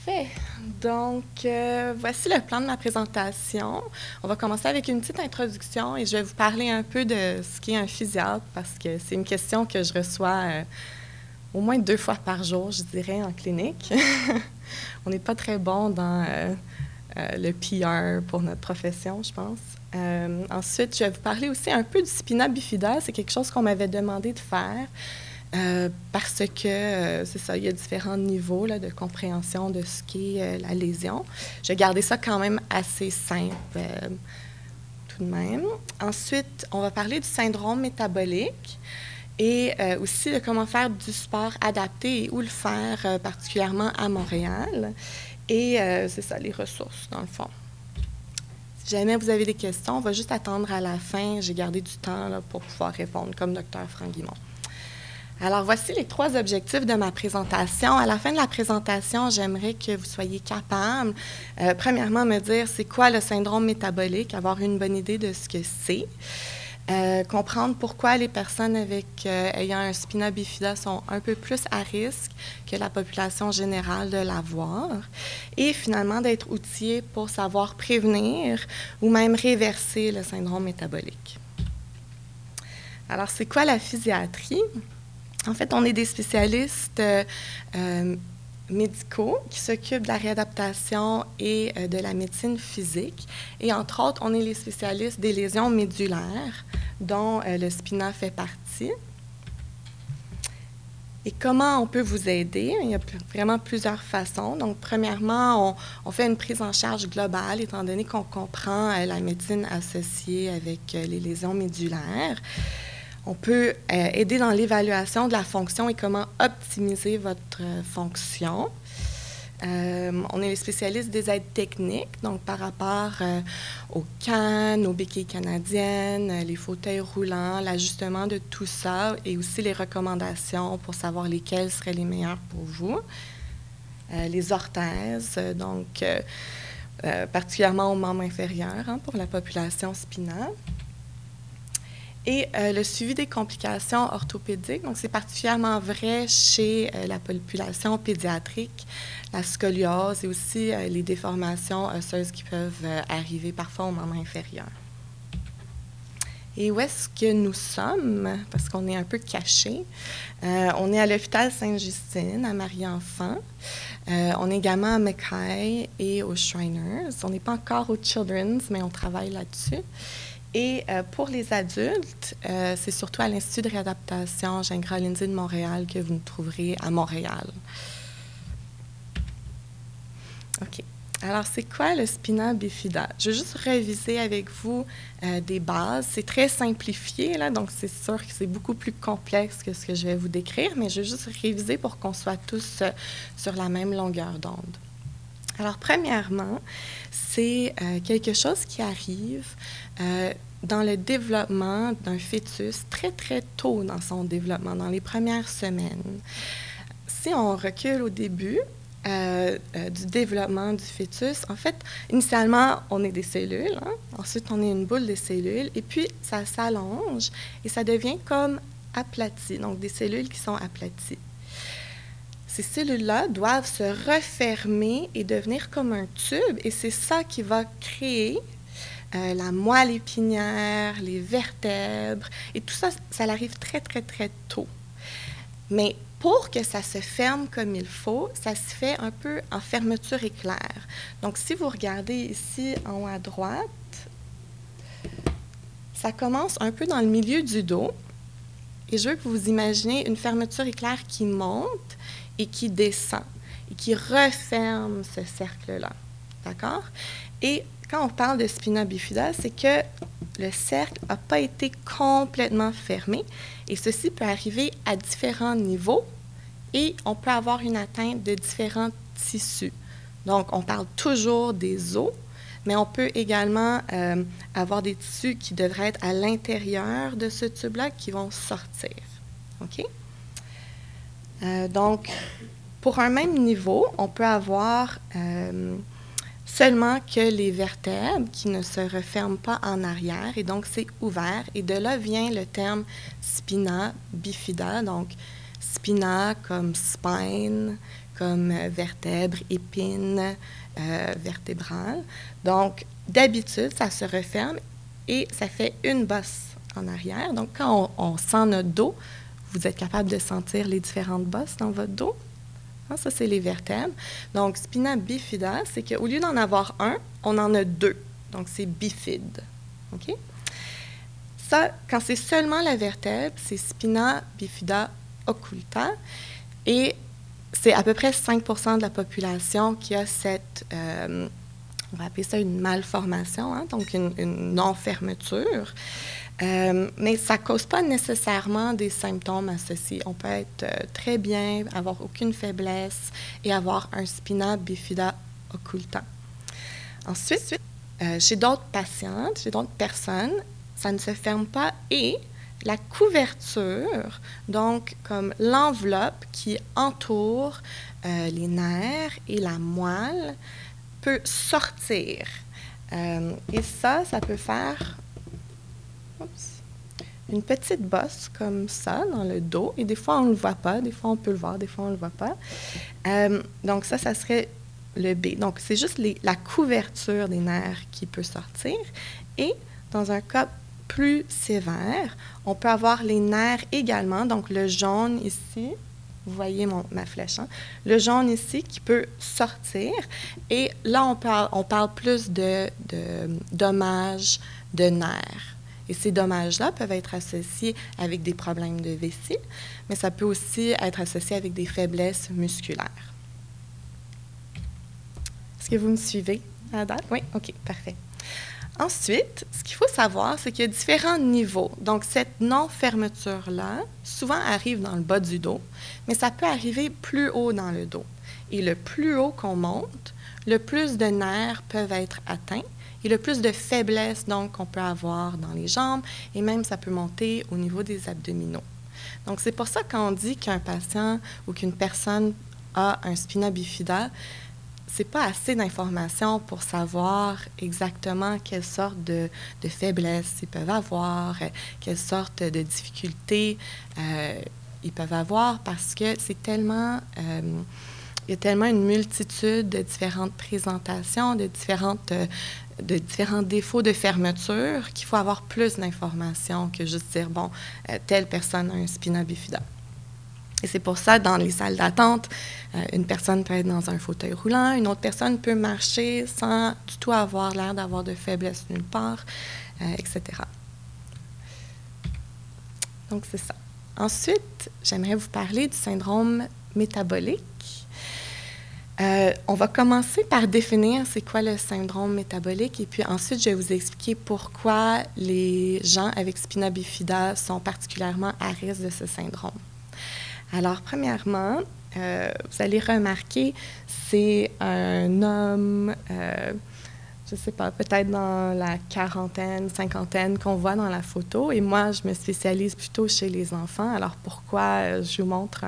Parfait. Donc, voici le plan de ma présentation. On va commencer avec une petite introduction et je vais vous parler un peu de ce qu'est un physiatre parce que c'est une question que je reçois au moins 2 fois par jour, je dirais, en clinique. On n'est pas très bon dans le PR pour notre profession, je pense. Ensuite, je vais vous parler aussi un peu du spina bifida. C'est quelque chose qu'on m'avait demandé de faire. Parce que, c'est ça, il y a différents niveaux là, de compréhension de ce qu'est la lésion. Je vais garder ça quand même assez simple tout de même. Ensuite, on va parler du syndrome métabolique et aussi de comment faire du sport adapté et où le faire, particulièrement à Montréal. Et c'est ça, les ressources, dans le fond. Si jamais vous avez des questions, on va juste attendre à la fin. J'ai gardé du temps là, pour pouvoir répondre, comme Dr. Franck Guimond. Alors, voici les 3 objectifs de ma présentation. À la fin de la présentation, j'aimerais que vous soyez capable, premièrement, me dire c'est quoi le syndrome métabolique, avoir une bonne idée de ce que c'est, comprendre pourquoi les personnes ayant un spina bifida sont un peu plus à risque que la population générale de l'avoir, et finalement d'être outillé pour savoir prévenir ou même réverser le syndrome métabolique. Alors, c'est quoi la physiatrie? En fait, on est des spécialistes médicaux qui s'occupent de la réadaptation et de la médecine physique. Et entre autres, on est les spécialistes des lésions médulaires, dont le spina fait partie. Et comment on peut vous aider? Il y a vraiment plusieurs façons. Donc, premièrement, on fait une prise en charge globale, étant donné qu'on comprend la médecine associée avec les lésions médulaires. On peut aider dans l'évaluation de la fonction et comment optimiser votre fonction. On est les spécialistes des aides techniques, donc par rapport aux cannes, aux béquilles canadiennes, les fauteuils roulants, l'ajustement de tout ça et aussi les recommandations pour savoir lesquelles seraient les meilleures pour vous. Les orthèses, donc particulièrement aux membres inférieurs pour la population spinale. Et le suivi des complications orthopédiques, donc c'est particulièrement vrai chez la population pédiatrique, la scoliose et aussi les déformations osseuses qui peuvent arriver parfois aux membres inférieurs. Et où est-ce que nous sommes? Parce qu'on est un peu cachés. On est à l'hôpital Sainte-Justine, à Marie-Enfant. On est également à Mackay et aux Shriners. On n'est pas encore au Children's, mais on travaille là-dessus. Et pour les adultes, c'est surtout à l'Institut de réadaptation Gingras-Lindsay de Montréal que vous nous trouverez à Montréal. OK. Alors, c'est quoi le spina bifida? Je vais juste réviser avec vous des bases. C'est très simplifié, là, donc c'est sûr que c'est beaucoup plus complexe que ce que je vais vous décrire, mais je vais juste réviser pour qu'on soit tous sur la même longueur d'onde. Alors, premièrement, c'est quelque chose qui arrive dans le développement d'un fœtus très, très tôt dans son développement, dans les premières semaines. Si on recule au début du développement du fœtus, en fait, initialement, on est des cellules, ensuite, on est une boule de cellules, et puis, ça s'allonge et ça devient comme aplati, donc des cellules qui sont aplaties. Ces cellules-là doivent se refermer et devenir comme un tube, et c'est ça qui va créer la moelle épinière, les vertèbres, et tout ça, ça arrive très, très, très tôt. Mais pour que ça se ferme comme il faut, ça se fait un peu en fermeture éclair. Donc, si vous regardez ici en haut à droite, ça commence un peu dans le milieu du dos, et je veux que vous imaginez une fermeture éclair qui monte et qui descend, et qui referme ce cercle-là. D'accord? Et quand on parle de spina bifida, c'est que le cercle n'a pas été complètement fermé, et ceci peut arriver à différents niveaux, et on peut avoir une atteinte de différents tissus. Donc, on parle toujours des os, mais on peut également avoir des tissus qui devraient être à l'intérieur de ce tube-là qui vont sortir. OK? Donc, pour un même niveau, on peut avoir seulement que les vertèbres qui ne se referment pas en arrière, et donc c'est ouvert. Et de là vient le terme spina bifida, donc spina comme spine, comme vertèbres, épines, vertébrales. Donc, d'habitude, ça se referme et ça fait une bosse en arrière. Donc, quand on sent notre dos, vous êtes capable de sentir les différentes bosses dans votre dos. Hein, ça, c'est les vertèbres. Donc, spina bifida, c'est qu'au lieu d'en avoir un, on en a deux. Donc, c'est bifide. OK? Ça, quand c'est seulement la vertèbre, c'est spina bifida occulta. Et c'est à peu près 5 % de la population qui a cette, on va appeler ça une malformation, hein, donc une non-fermeture. Mais ça ne cause pas nécessairement des symptômes associés. On peut être très bien, avoir aucune faiblesse et avoir un spina bifida occulta. Ensuite, chez d'autres patientes, chez d'autres personnes, ça ne se ferme pas et la couverture, donc comme l'enveloppe qui entoure les nerfs et la moelle, peut sortir. Et ça peut faire une petite bosse comme ça dans le dos. Et des fois, on ne le voit pas. Des fois, on peut le voir. Des fois, on ne le voit pas. Donc, ça serait le B. Donc, c'est juste la couverture des nerfs qui peut sortir. Et dans un cas plus sévère, on peut avoir les nerfs également. Donc, le jaune ici, vous voyez ma flèche, hein? Le jaune ici qui peut sortir. Et là, on parle plus de dommages de nerfs. Et ces dommages-là peuvent être associés avec des problèmes de vessie, mais ça peut aussi être associé avec des faiblesses musculaires. Est-ce que vous me suivez à la date? Oui? OK, parfait. Ensuite, ce qu'il faut savoir, c'est qu'il y a différents niveaux. Donc, cette non-fermeture-là, souvent arrive dans le bas du dos, mais ça peut arriver plus haut dans le dos. Et le plus haut qu'on monte, le plus de nerfs peuvent être atteints et le plus de faiblesse, donc, qu'on peut avoir dans les jambes, et même ça peut monter au niveau des abdominaux. Donc, c'est pour ça qu'on dit qu'un patient ou qu'une personne a un spina bifida, c'est pas assez d'informations pour savoir exactement quelle sorte de faiblesse ils peuvent avoir, quelle sorte de difficultés ils peuvent avoir, parce que c'est tellement... il y a tellement une multitude de différentes présentations, de différents défauts de fermeture qu'il faut avoir plus d'informations que juste dire, bon, telle personne a un spina bifida. Et c'est pour ça, dans les salles d'attente, une personne peut être dans un fauteuil roulant, une autre personne peut marcher sans du tout avoir l'air d'avoir de faiblesse nulle part, etc. Donc, c'est ça. Ensuite, j'aimerais vous parler du syndrome métabolique. On va commencer par définir c'est quoi le syndrome métabolique et puis ensuite, je vais vous expliquer pourquoi les gens avec spina bifida sont particulièrement à risque de ce syndrome. Alors, premièrement, vous allez remarquer, c'est un homme, je ne sais pas, peut-être dans la quarantaine, cinquantaine qu'on voit dans la photo. Et moi, je me spécialise plutôt chez les enfants. Alors, pourquoi je vous montre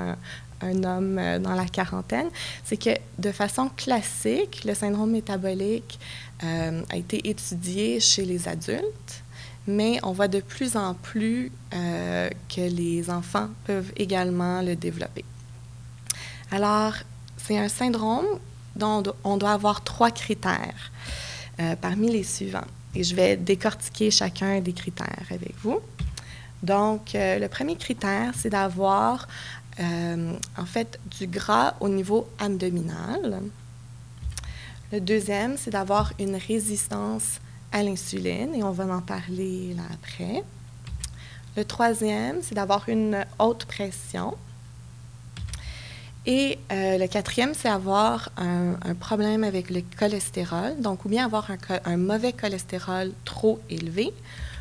un homme dans la quarantaine? C'est que, de façon classique, le syndrome métabolique a été étudié chez les adultes. Mais on voit de plus en plus que les enfants peuvent également le développer. Alors, c'est un syndrome dont on doit avoir 3 critères parmi les suivants. Et je vais décortiquer chacun des critères avec vous. Donc, le premier critère, c'est d'avoir, en fait, du gras au niveau abdominal. Le deuxième, c'est d'avoir une résistance à l'insuline, et on va en parler là après. Le troisième, c'est d'avoir une haute pression. Et le quatrième, c'est avoir un problème avec le cholestérol, donc ou bien avoir un mauvais cholestérol trop élevé,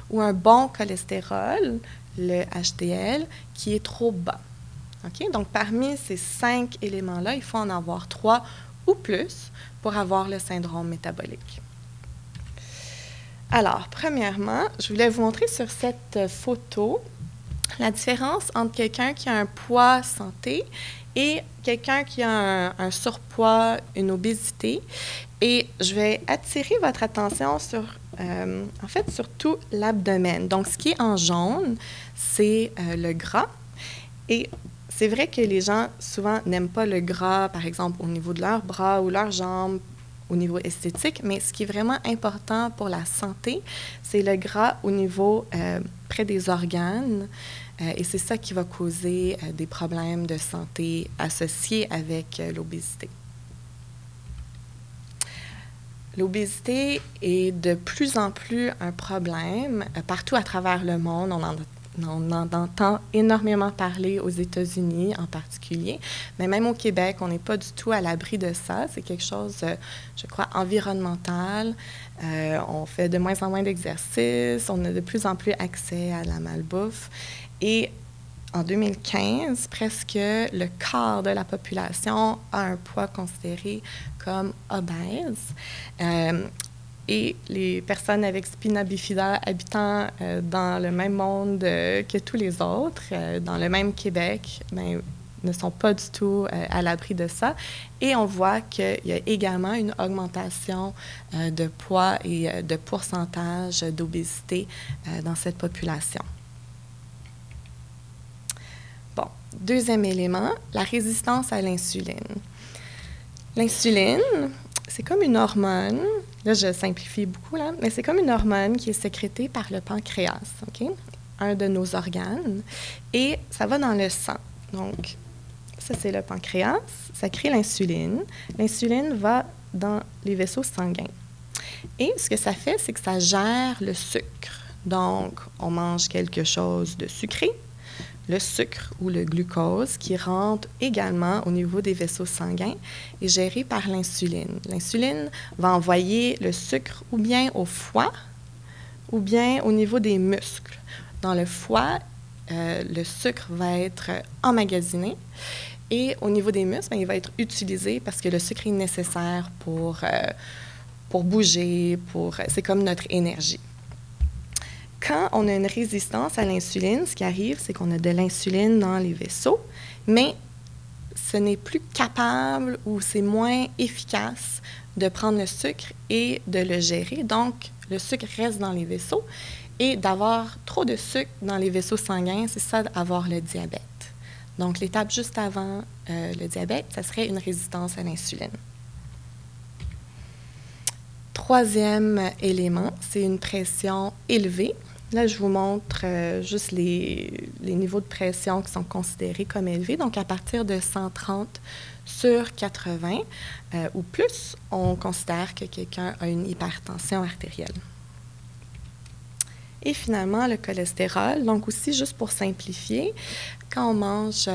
ou un bon cholestérol, le HDL, qui est trop bas. Okay? Donc, parmi ces 5 éléments-là, il faut en avoir 3 ou plus pour avoir le syndrome métabolique. Alors, premièrement, je voulais vous montrer sur cette photo la différence entre quelqu'un qui a un poids santé et quelqu'un qui a un surpoids, une obésité. Et je vais attirer votre attention sur, en fait, surtout l'abdomen. Donc, ce qui est en jaune, c'est le gras. Et c'est vrai que les gens, souvent, n'aiment pas le gras, par exemple, au niveau de leurs bras ou leurs jambes, au niveau esthétique, mais ce qui est vraiment important pour la santé, c'est le gras au niveau près des organes, et c'est ça qui va causer des problèmes de santé associés avec l'obésité. L'obésité est de plus en plus un problème partout à travers le monde. On en entend énormément parler aux États-Unis en particulier, mais même au Québec, on n'est pas du tout à l'abri de ça. C'est quelque chose, je crois, environnemental. On fait de moins en moins d'exercices, on a de plus en plus accès à la malbouffe. Et en 2015, presque le quart de la population a un poids considéré comme obèse. Et les personnes avec spina bifida habitant dans le même monde que tous les autres, dans le même Québec, bien, ne sont pas du tout à l'abri de ça. Et on voit qu'il y a également une augmentation de poids et de pourcentage d'obésité dans cette population. Bon, deuxième élément, la résistance à l'insuline. L'insuline, c'est comme une hormone, là je simplifie beaucoup, là, mais c'est comme une hormone qui est sécrétée par le pancréas, OK? Un de nos organes, et ça va dans le sang. Donc, ça c'est le pancréas, ça crée l'insuline. L'insuline va dans les vaisseaux sanguins. Et ce que ça fait, c'est que ça gère le sucre. Donc, on mange quelque chose de sucré, le sucre ou le glucose qui rentre également au niveau des vaisseaux sanguins est géré par l'insuline. L'insuline va envoyer le sucre ou bien au foie ou bien au niveau des muscles. Dans le foie, le sucre va être emmagasiné et au niveau des muscles, bien, il va être utilisé parce que le sucre est nécessaire pour bouger, c'est comme notre énergie. Quand on a une résistance à l'insuline, ce qui arrive, c'est qu'on a de l'insuline dans les vaisseaux, mais ce n'est plus capable ou c'est moins efficace de prendre le sucre et de le gérer. Donc, le sucre reste dans les vaisseaux et d'avoir trop de sucre dans les vaisseaux sanguins, c'est ça d'avoir le diabète. Donc, l'étape juste avant le diabète, ça serait une résistance à l'insuline. Troisième élément, c'est une pression élevée. Là, je vous montre juste les niveaux de pression qui sont considérés comme élevés. Donc, à partir de 130 sur 80 ou plus, on considère que quelqu'un a une hypertension artérielle. Et finalement, le cholestérol. Donc aussi, juste pour simplifier, quand on mange,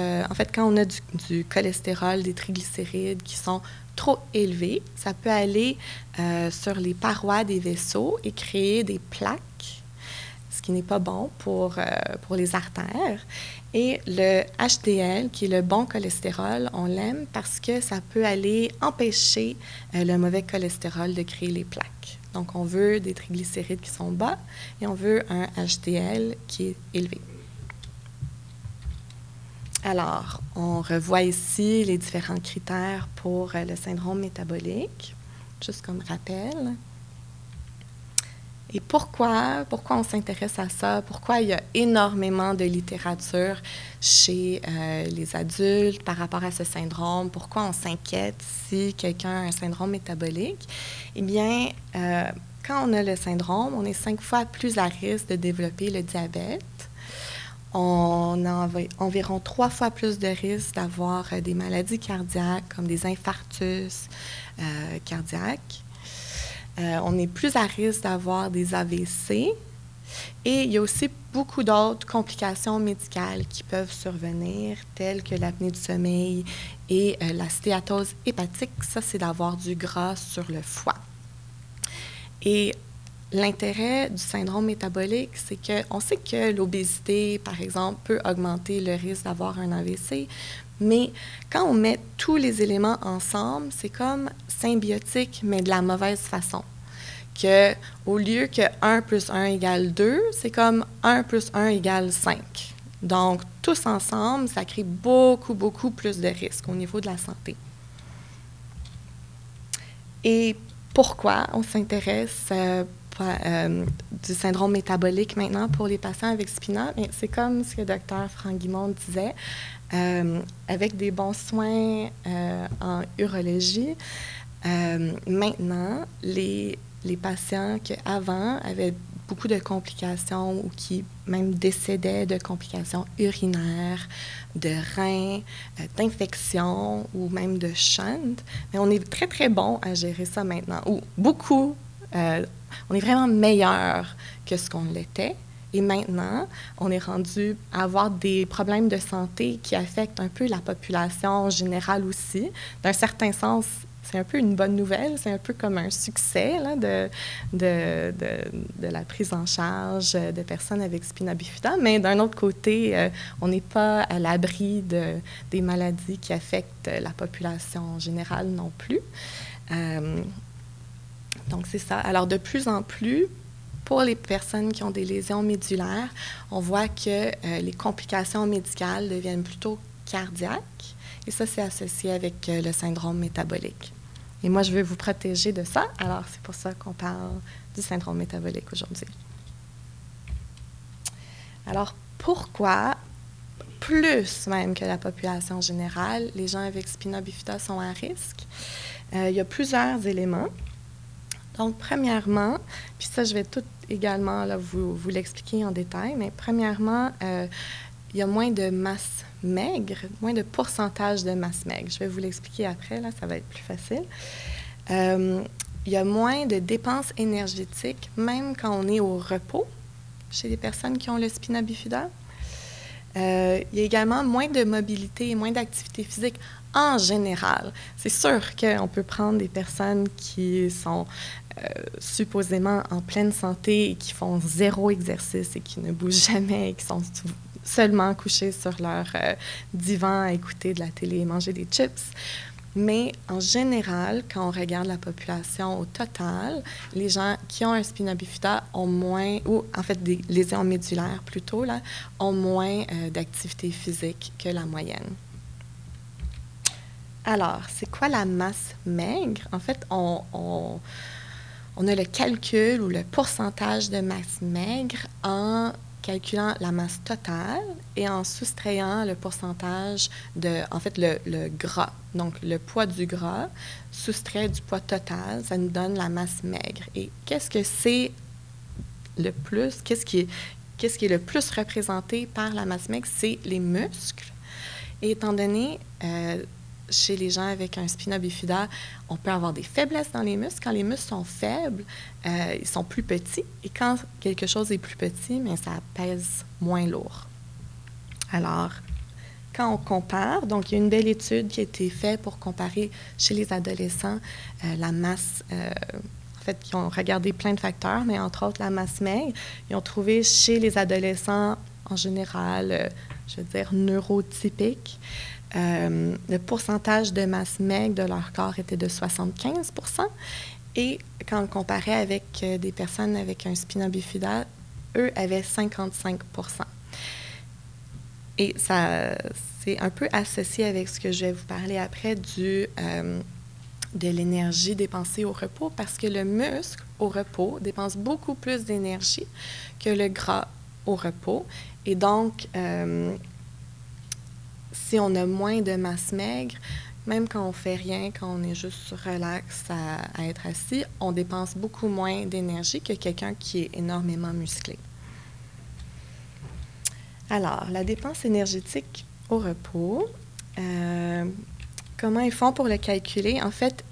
quand on a du cholestérol, des triglycérides qui sont trop élevés, ça peut aller sur les parois des vaisseaux et créer des plaques, ce qui n'est pas bon pour les artères. Et le HDL, qui est le bon cholestérol, on l'aime parce que ça peut aller empêcher le mauvais cholestérol de créer les plaques. Donc, on veut des triglycérides qui sont bas et on veut un HDL qui est élevé. Alors, on revoit ici les différents critères pour le syndrome métabolique, juste comme rappel. Et pourquoi on s'intéresse à ça? Pourquoi il y a énormément de littérature chez les adultes par rapport à ce syndrome? Pourquoi on s'inquiète si quelqu'un a un syndrome métabolique? Eh bien, quand on a le syndrome, on est 5 fois plus à risque de développer le diabète. On a environ 3 fois plus de risque d'avoir des maladies cardiaques comme des infarctus cardiaques. On est plus à risque d'avoir des AVC et il y a aussi beaucoup d'autres complications médicales qui peuvent survenir, telles que l'apnée du sommeil et la stéatose hépatique. Ça, c'est d'avoir du gras sur le foie. Et l'intérêt du syndrome métabolique, c'est qu'on sait que l'obésité, par exemple, peut augmenter le risque d'avoir un AVC, mais quand on met tous les éléments ensemble, c'est comme symbiotique, mais de la mauvaise façon. Qu'au lieu que 1 plus 1 égale 2, c'est comme 1 plus 1 égale 5. Donc, tous ensemble, ça crée beaucoup, beaucoup plus de risques au niveau de la santé. Et pourquoi on s'intéresse du syndrome métabolique maintenant pour les patients avec SPINA. C'est comme ce que le docteur Franck Guimond disait, avec des bons soins en urologie. Maintenant, les patients qui avant avaient beaucoup de complications ou qui même décédaient de complications urinaires, de reins, d'infections ou même de shunt, mais on est très, très bon à gérer ça maintenant. Ou beaucoup, on est vraiment meilleur que ce qu'on l'était. Et maintenant, on est rendu à avoir des problèmes de santé qui affectent un peu la population générale aussi. D'un certain sens, c'est un peu une bonne nouvelle, c'est un peu comme un succès là, de la prise en charge de personnes avec spina bifida, mais d'un autre côté, on n'est pas à l'abri des maladies qui affectent la population générale non plus. Donc, c'est ça. Alors, de plus en plus, pour les personnes qui ont des lésions médulaires, on voit que les complications médicales deviennent plutôt cardiaques. Et ça, c'est associé avec le syndrome métabolique. Et moi, je veux vous protéger de ça. Alors, c'est pour ça qu'on parle du syndrome métabolique aujourd'hui. Alors, pourquoi, plus même que la population générale, les gens avec spina bifida sont à risque? Il y a plusieurs éléments. Donc, premièrement, puis ça, je vais tout également là, vous l'expliquer en détail, mais premièrement, il y a moins de masse maigre, moins de pourcentage de masse maigre. Je vais vous l'expliquer après, là, ça va être plus facile. Il y a moins de dépenses énergétiques, même quand on est au repos, chez les personnes qui ont le spina bifida. Il y a également moins de mobilité et moins d'activité physique en général. C'est sûr qu'on peut prendre des personnes qui sont supposément en pleine santé et qui font zéro exercice et qui ne bougent jamais et qui sont seulement couchés sur leur divan à écouter de la télé et manger des chips. Mais en général, quand on regarde la population au total, les gens qui ont un spina bifida ont moins, ou en fait des lésions médulaires plutôt, là, ont moins d'activité physique que la moyenne. Alors, c'est quoi la masse maigre? En fait, on a le calcul ou le pourcentage de masse maigre en calculant la masse totale et en soustrayant le pourcentage en fait, le gras. Donc, le poids du gras soustrait du poids total, ça nous donne la masse maigre. Et qu'est-ce que c'est le plus? Qu'est-ce qui est le plus représenté par la masse maigre? C'est les muscles. Et étant donné chez les gens avec un spina bifida, on peut avoir des faiblesses dans les muscles. Quand les muscles sont faibles, ils sont plus petits. Et quand quelque chose est plus petit, bien, ça pèse moins lourd. Alors, quand on compare, donc il y a une belle étude qui a été faite pour comparer chez les adolescents la masse, en fait, ils ont regardé plein de facteurs, mais entre autres la masse maigre. Ils ont trouvé chez les adolescents, en général, je veux dire, neurotypiques, le pourcentage de masse maigre de leur corps était de 75 %. Et quand on comparait avec des personnes avec un spina bifida, eux avaient 55 %. Et ça, c'est un peu associé avec ce que je vais vous parler après de l'énergie dépensée au repos, parce que le muscle au repos dépense beaucoup plus d'énergie que le gras au repos. Et donc, si on a moins de masse maigre, même quand on ne fait rien, quand on est juste relax à être assis, on dépense beaucoup moins d'énergie que quelqu'un qui est énormément musclé. Alors, la dépense énergétique au repos, comment ils font pour le calculer? En fait,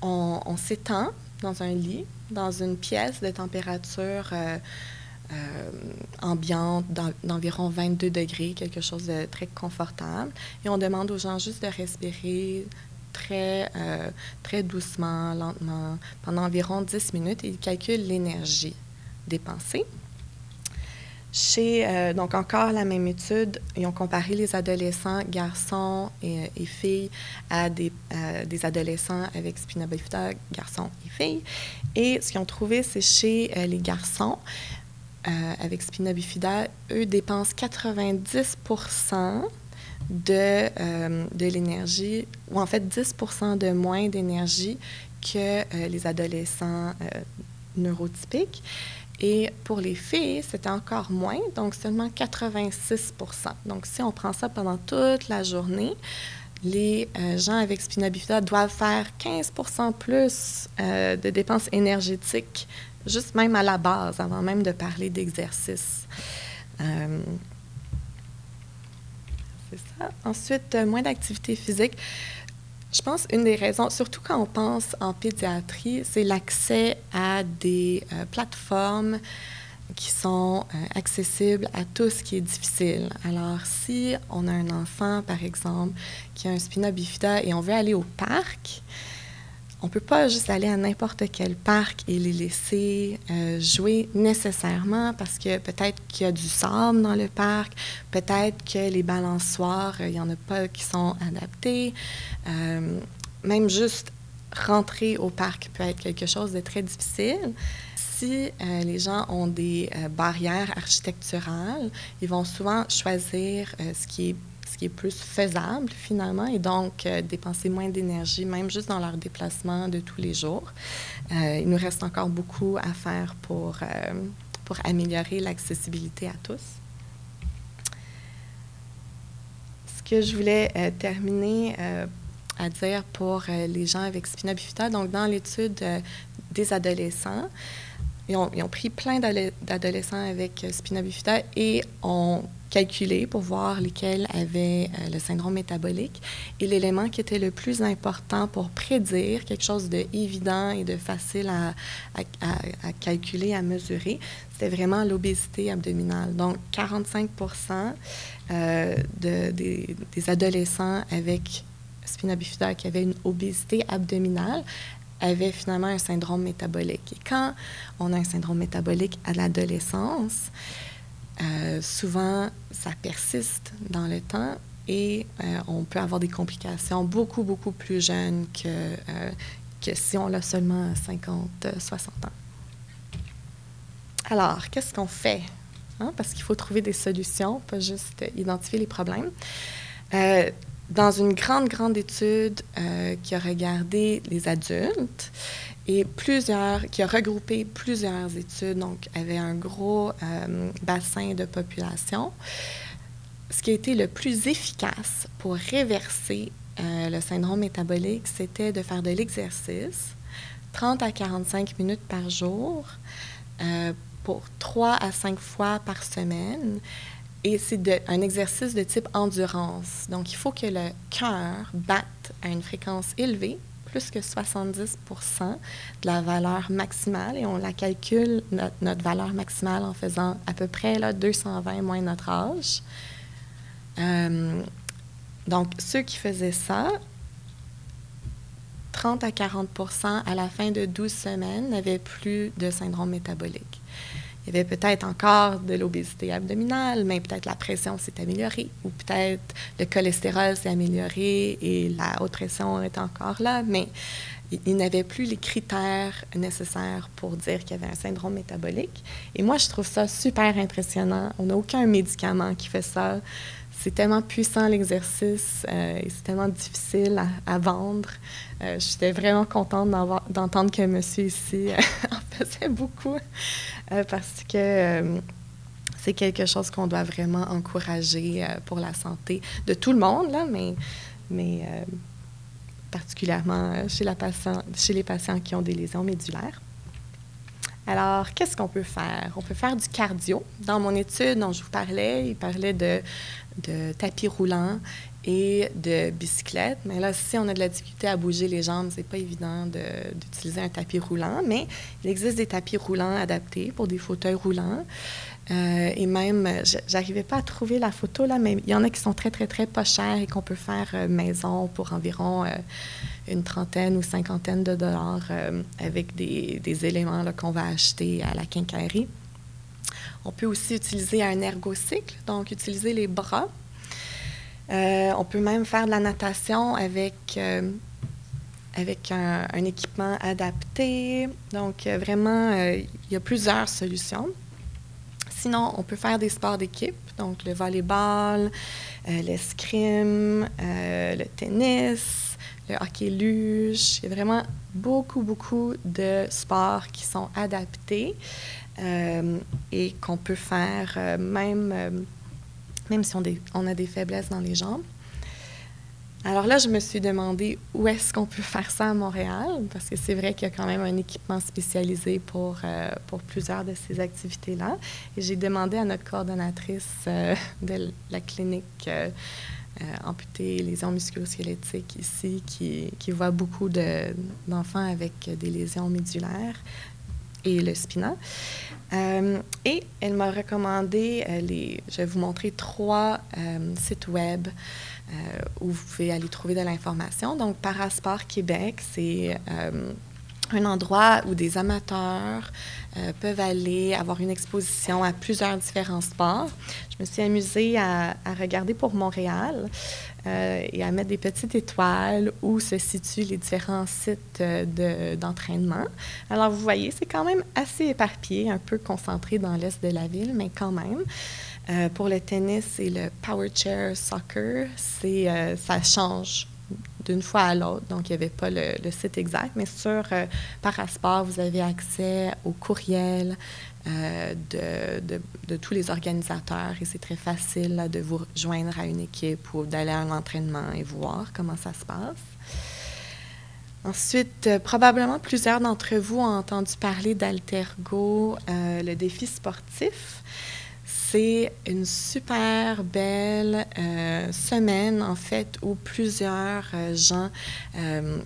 on s'étend dans un lit, dans une pièce de température ambiante d'environ 22 degrés, quelque chose de très confortable. Et on demande aux gens juste de respirer très doucement, lentement, pendant environ 10 minutes, et ils calculent l'énergie dépensée. Donc, encore la même étude, ils ont comparé les adolescents, garçons et filles, à des adolescents avec spina bifida, garçons et filles. Et ce qu'ils ont trouvé, c'est chez les garçons, avec spina bifida, eux dépensent 90 % de l'énergie, ou en fait 10 % de moins d'énergie que les adolescents neurotypiques. Et pour les filles, c'était encore moins, donc seulement 86 %. Donc, si on prend ça pendant toute la journée, les gens avec spina bifida doivent faire 15 % plus de dépenses énergétiques, juste même à la base, avant même de parler d'exercice. C'est ça. Ensuite, moins d'activité physique. Je pense une des raisons, surtout quand on pense en pédiatrie, c'est l'accès à des plateformes qui sont accessibles à tout ce qui est difficile. Alors, si on a un enfant, par exemple, qui a un spina bifida et on veut aller au parc, on ne peut pas juste aller à n'importe quel parc et les laisser jouer nécessairement parce que peut-être qu'il y a du sable dans le parc, peut-être que les balançoires, il n'y en a pas qui sont adaptés. Même juste rentrer au parc peut être quelque chose de très difficile. Si les gens ont des barrières architecturales, ils vont souvent choisir ce qui est plus faisable finalement et donc dépenser moins d'énergie, même juste dans leur déplacement de tous les jours. Il nous reste encore beaucoup à faire pour améliorer l'accessibilité à tous. Ce que je voulais terminer à dire pour les gens avec spina bifida, donc dans l'étude des adolescents, ils ont pris plein d'adolescents avec spina bifida et ont calculé pour voir lesquels avaient le syndrome métabolique. Et l'élément qui était le plus important pour prédire quelque chose d'évident et de facile à calculer, à mesurer, c'était vraiment l'obésité abdominale. Donc, 45 % des adolescents avec spina bifida qui avaient une obésité abdominale avaient finalement un syndrome métabolique. Et quand on a un syndrome métabolique à l'adolescence, souvent, ça persiste dans le temps et on peut avoir des complications beaucoup, beaucoup plus jeunes que si on l'a seulement à 50, 60 ans. Alors, qu'est-ce qu'on fait? Parce qu'il faut trouver des solutions, pas juste identifier les problèmes. Dans une grande étude qui a regardé les adultes et qui a regroupé plusieurs études, donc avait un gros bassin de population, ce qui a été le plus efficace pour réverser le syndrome métabolique, c'était de faire de l'exercice 30 à 45 minutes par jour pour 3 à 5 fois par semaine. Et c'est un exercice de type endurance. Donc, il faut que le cœur batte à une fréquence élevée, plus que 70 % de la valeur maximale. Et on la calcule, notre valeur maximale, en faisant à peu près 220 moins notre âge. Donc, ceux qui faisaient ça, 30 à 40 % à la fin de 12 semaines n'avaient plus de syndrome métabolique. Il y avait peut-être encore de l'obésité abdominale, mais peut-être la pression s'est améliorée, ou peut-être le cholestérol s'est amélioré et la haute pression est encore là, mais il n'avait plus les critères nécessaires pour dire qu'il y avait un syndrome métabolique. Et moi, je trouve ça super impressionnant. On n'a aucun médicament qui fait ça. C'est tellement puissant l'exercice et c'est tellement difficile à vendre. J'étais vraiment contente d'entendre que monsieur ici en faisait beaucoup parce que c'est quelque chose qu'on doit vraiment encourager pour la santé de tout le monde, là, mais particulièrement chez les patients qui ont des lésions médulaires. Alors, qu'est-ce qu'on peut faire? On peut faire du cardio. Dans mon étude dont je vous parlais, il parlait de tapis roulant et de bicyclette. Mais là, si on a de la difficulté à bouger les jambes, c'est pas évident d'utiliser un tapis roulant. Mais il existe des tapis roulants adaptés pour des fauteuils roulants. Et même, j'arrivais pas à trouver la photo, là, mais il y en a qui sont très, très, très pas chers et qu'on peut faire maison pour environ une trentaine ou cinquantaine de dollars avec des éléments qu'on va acheter à la quincaillerie. On peut aussi utiliser un ergocycle, donc utiliser les bras. On peut même faire de la natation avec un équipement adapté. Donc, vraiment, il y a plusieurs solutions. Sinon, on peut faire des sports d'équipe, donc le volleyball, l'escrime, le tennis, le hockey-luge. Il y a vraiment beaucoup, beaucoup de sports qui sont adaptés et qu'on peut faire même si on a des faiblesses dans les jambes. Alors là, je me suis demandé où est-ce qu'on peut faire ça à Montréal, parce que c'est vrai qu'il y a quand même un équipement spécialisé pour plusieurs de ces activités-là. Et j'ai demandé à notre coordonnatrice de la clinique amputée lésions musculo-squelettiques ici, qui voit beaucoup d'enfants avec des lésions médulaires et le spina. Et elle m'a recommandé, je vais vous montrer 3 sites web où vous pouvez aller trouver de l'information. Donc, Parasport Québec, c'est un endroit où des amateurs peuvent aller avoir une exposition à plusieurs différents sports. Je me suis amusée à regarder pour Montréal et à mettre des petites étoiles où se situent les différents sites d'entraînement. Alors, vous voyez, c'est quand même assez éparpillé, un peu concentré dans l'est de la ville, mais quand même. Pour le tennis et le Power Chair Soccer, ça change d'une fois à l'autre. Donc, il n'y avait pas le site exact, mais sur Parasport, vous avez accès au courriel de tous les organisateurs et c'est très facile là, de vous joindre à une équipe ou d'aller à un entraînement et voir comment ça se passe. Ensuite, probablement plusieurs d'entre vous ont entendu parler d'Altergo, le défi sportif. C'est une super belle semaine, en fait, où plusieurs gens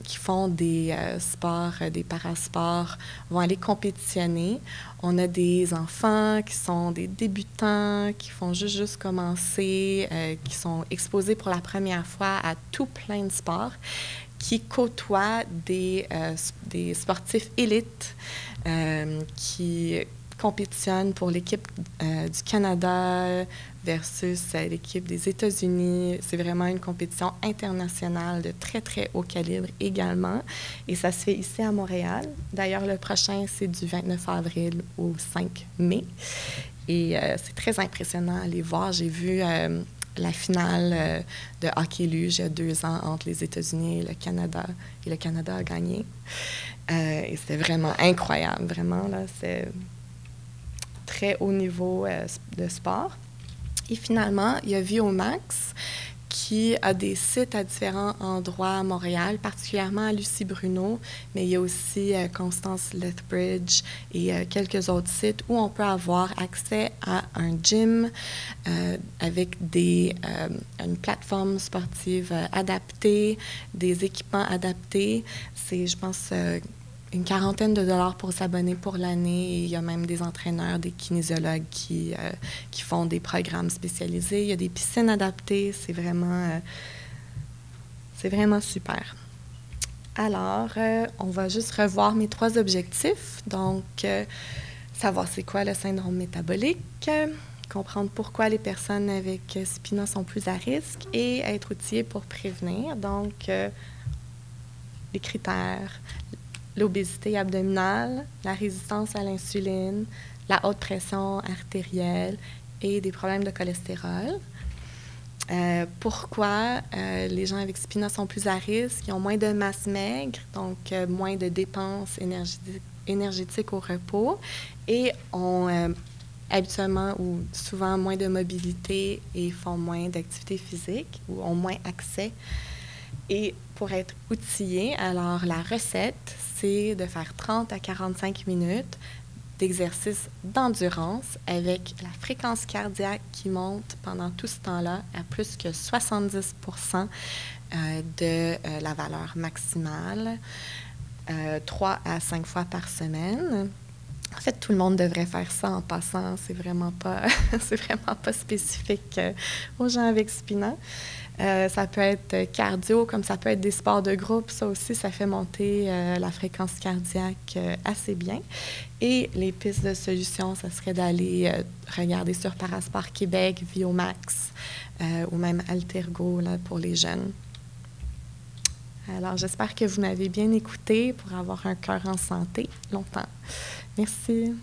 qui font des sports, des parasports, vont aller compétitionner. On a des enfants qui sont des débutants, qui font juste commencer, qui sont exposés pour la première fois à tout plein de sports, qui côtoient des sportifs élites qui compétitionne pour l'équipe du Canada versus l'équipe des États-Unis. C'est vraiment une compétition internationale de très, très haut calibre également. Et ça se fait ici à Montréal. D'ailleurs, le prochain, c'est du 29 avril au 5 mai. Et c'est très impressionnant à aller voir. J'ai vu la finale de hockey-luge il y a 2 ans entre les États-Unis et le Canada. Et le Canada a gagné. Et c'était vraiment incroyable, vraiment. Là, c'est très haut niveau de sport. Et finalement, il y a VioMax qui a des sites à différents endroits à Montréal, particulièrement à Lucie Bruno, mais il y a aussi Constance Lethbridge et quelques autres sites où on peut avoir accès à un gym avec une plateforme sportive adaptée, des équipements adaptés. C'est, je pense, une quarantaine de dollars pour s'abonner pour l'année. Et il y a même des entraîneurs, des kinésiologues qui font des programmes spécialisés. Il y a des piscines adaptées. C'est vraiment super. Alors, on va juste revoir mes 3 objectifs. Donc, savoir c'est quoi le syndrome métabolique, comprendre pourquoi les personnes avec SPINA sont plus à risque et être outillé pour prévenir. Donc, les critères, l'obésité abdominale, la résistance à l'insuline, la haute pression artérielle et des problèmes de cholestérol. Pourquoi les gens avec SPINA sont plus à risque? Ils ont moins de masse maigre, donc moins de dépenses énergétiques au repos et ont habituellement ou souvent moins de mobilité et font moins d'activité physique ou ont moins accès. Et pour être outillé, alors la recette, c'est de faire 30 à 45 minutes d'exercice d'endurance avec la fréquence cardiaque qui monte pendant tout ce temps-là à plus que 70 de la valeur maximale, 3 à 5 fois par semaine. En fait, tout le monde devrait faire ça en passant. C'est vraiment pas spécifique aux gens avec SPINA. Ça peut être cardio, comme ça peut être des sports de groupe. Ça aussi, ça fait monter la fréquence cardiaque assez bien. Et les pistes de solutions, ça serait d'aller regarder sur Parasport Québec, VioMax ou même Altergo là, pour les jeunes. Alors, j'espère que vous m'avez bien écouté pour avoir un cœur en santé longtemps. Merci.